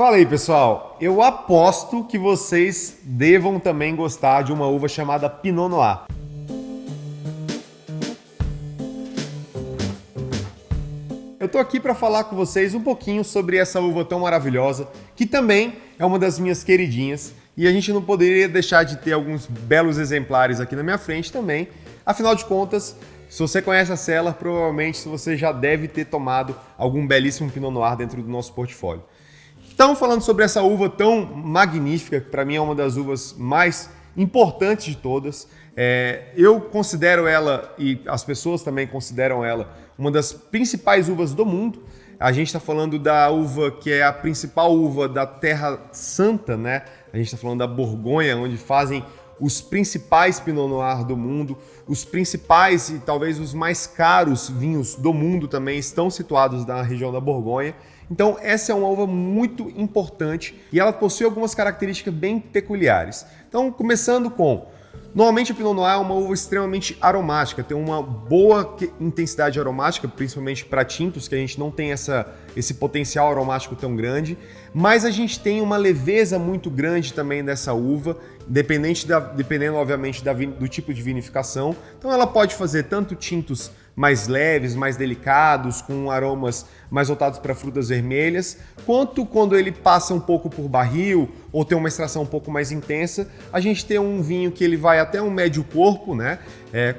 Fala aí, pessoal. Eu aposto que vocês devam também gostar de uma uva chamada Pinot Noir. Eu tô aqui para falar com vocês um pouquinho sobre essa uva tão maravilhosa, que também é uma das minhas queridinhas, e a gente não poderia deixar de ter alguns belos exemplares aqui na minha frente também. Afinal de contas, se você conhece a Cellar, provavelmente você já deve ter tomado algum belíssimo Pinot Noir dentro do nosso portfólio. Então, falando sobre essa uva tão magnífica, que para mim é uma das uvas mais importantes de todas, eu considero ela, e as pessoas também consideram ela, uma das principais uvas do mundo. A gente está falando da uva que é a principal uva da Terra Santa, né? A gente está falando da Borgonha, onde fazem os principais Pinot Noir do mundo, os principais e talvez os mais caros vinhos do mundo também estão situados na região da Borgonha. Então essa é uma uva muito importante e ela possui algumas características bem peculiares. Então começando com, normalmente a Pinot Noir é uma uva extremamente aromática, tem uma boa intensidade aromática, principalmente para tintos, que a gente não tem esse potencial aromático tão grande, mas a gente tem uma leveza muito grande também dessa uva, dependendo obviamente do tipo de vinificação. Então ela pode fazer tanto tintos mais leves, mais delicados, com aromas mais voltados para frutas vermelhas, quanto quando ele passa um pouco por barril ou tem uma extração um pouco mais intensa, a gente tem um vinho que ele vai até um médio corpo, né?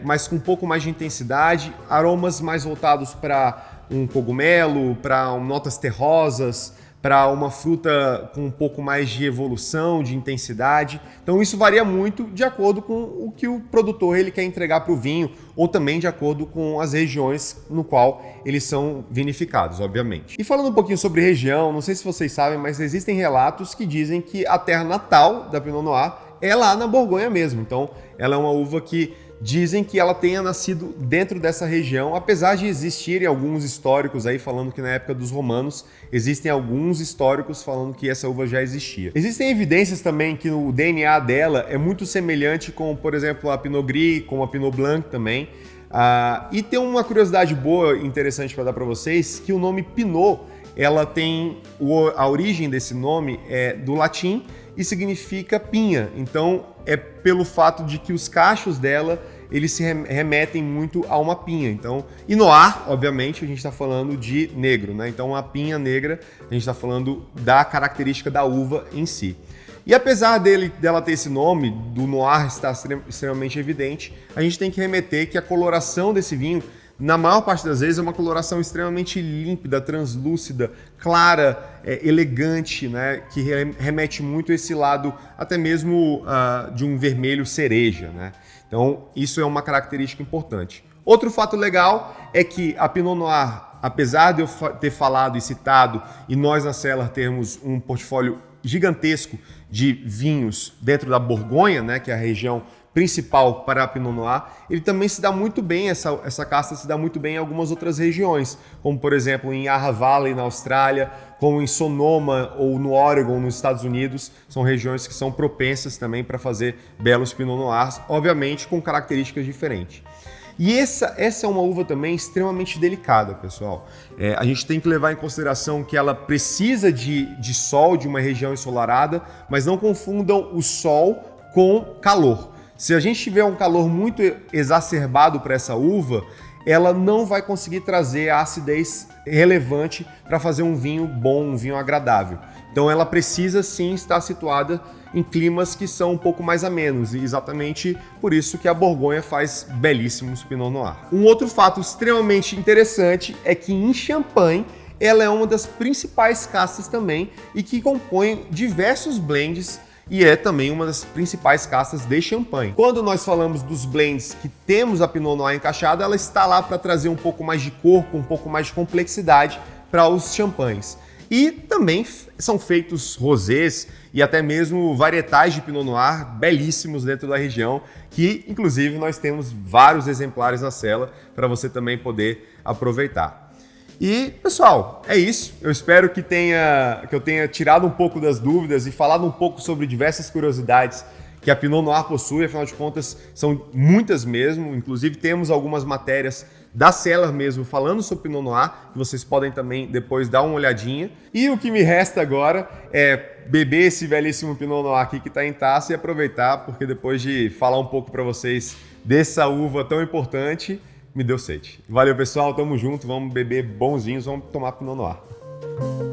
Mas com um pouco mais de intensidade, aromas mais voltados para um cogumelo, para notas terrosas, para uma fruta com um pouco mais de evolução, de intensidade. Então isso varia muito de acordo com o que o produtor ele quer entregar para o vinho, ou também de acordo com as regiões no qual eles são vinificados, obviamente. E falando um pouquinho sobre região, não sei se vocês sabem, mas existem relatos que dizem que a terra natal da Pinot Noir é lá na Borgonha mesmo. Então ela é uma uva que dizem que ela tenha nascido dentro dessa região, apesar de existirem alguns históricos aí falando que na época dos romanos existem alguns históricos falando que essa uva já existia. Existem evidências também que o DNA dela é muito semelhante com, por exemplo, a Pinot Gris, com a Pinot Blanc também. E tem uma curiosidade boa e interessante para dar para vocês, que o nome Pinot, ela tem a origem desse nome é do latim e significa pinha. Então é pelo fato de que os cachos dela eles se remetem muito a uma pinha. Então, e noir, obviamente, a gente está falando de negro, né? Então a pinha negra, a gente está falando da característica da uva em si. E apesar dela ter esse nome, do noir estar extremamente evidente, a gente tem que remeter que a coloração desse vinho, na maior parte das vezes, é uma coloração extremamente límpida, translúcida, clara, elegante, né? Que remete muito a esse lado até mesmo de um vermelho cereja, né? Então isso é uma característica importante. Outro fato legal é que a Pinot Noir, apesar de eu ter falado e citado, e nós na Cellar termos um portfólio gigantesco de vinhos dentro da Borgonha, né, que é a região principal para a Pinot Noir, ele também se dá muito bem, essa casta se dá muito bem em algumas outras regiões, como por exemplo em Yarra Valley na Austrália, como em Sonoma ou no Oregon nos Estados Unidos, são regiões que são propensas também para fazer belos Pinot Noirs, obviamente com características diferentes. E essa é uma uva também extremamente delicada, pessoal. A gente tem que levar em consideração que ela precisa de sol, de uma região ensolarada, mas não confundam o sol com calor. Se a gente tiver um calor muito exacerbado para essa uva, ela não vai conseguir trazer a acidez relevante para fazer um vinho bom, um vinho agradável. Então ela precisa sim estar situada em climas que são um pouco mais amenos, e exatamente por isso que a Borgonha faz belíssimos Pinot Noir. Um outro fato extremamente interessante é que em Champagne ela é uma das principais castas também e que compõe diversos blends e é também uma das principais castas de Champagne. Quando nós falamos dos blends que temos a Pinot Noir encaixada, ela está lá para trazer um pouco mais de corpo, um pouco mais de complexidade para os champanhes. E também são feitos rosés e até mesmo varietais de Pinot Noir belíssimos dentro da região, que inclusive nós temos vários exemplares na Cellar para você também poder aproveitar. E, pessoal, é isso. Eu espero que eu tenha tirado um pouco das dúvidas e falado um pouco sobre diversas curiosidades que a Pinot Noir possui. Afinal de contas, são muitas mesmo. Inclusive, temos algumas matérias da Cellar mesmo, falando sobre Pinot Noir, que vocês podem também depois dar uma olhadinha. E o que me resta agora é beber esse belíssimo Pinot Noir aqui que está em taça e aproveitar, porque depois de falar um pouco para vocês dessa uva tão importante, me deu sede. Valeu, pessoal, tamo junto, vamos beber bons vinhos, vamos tomar Pinot Noir.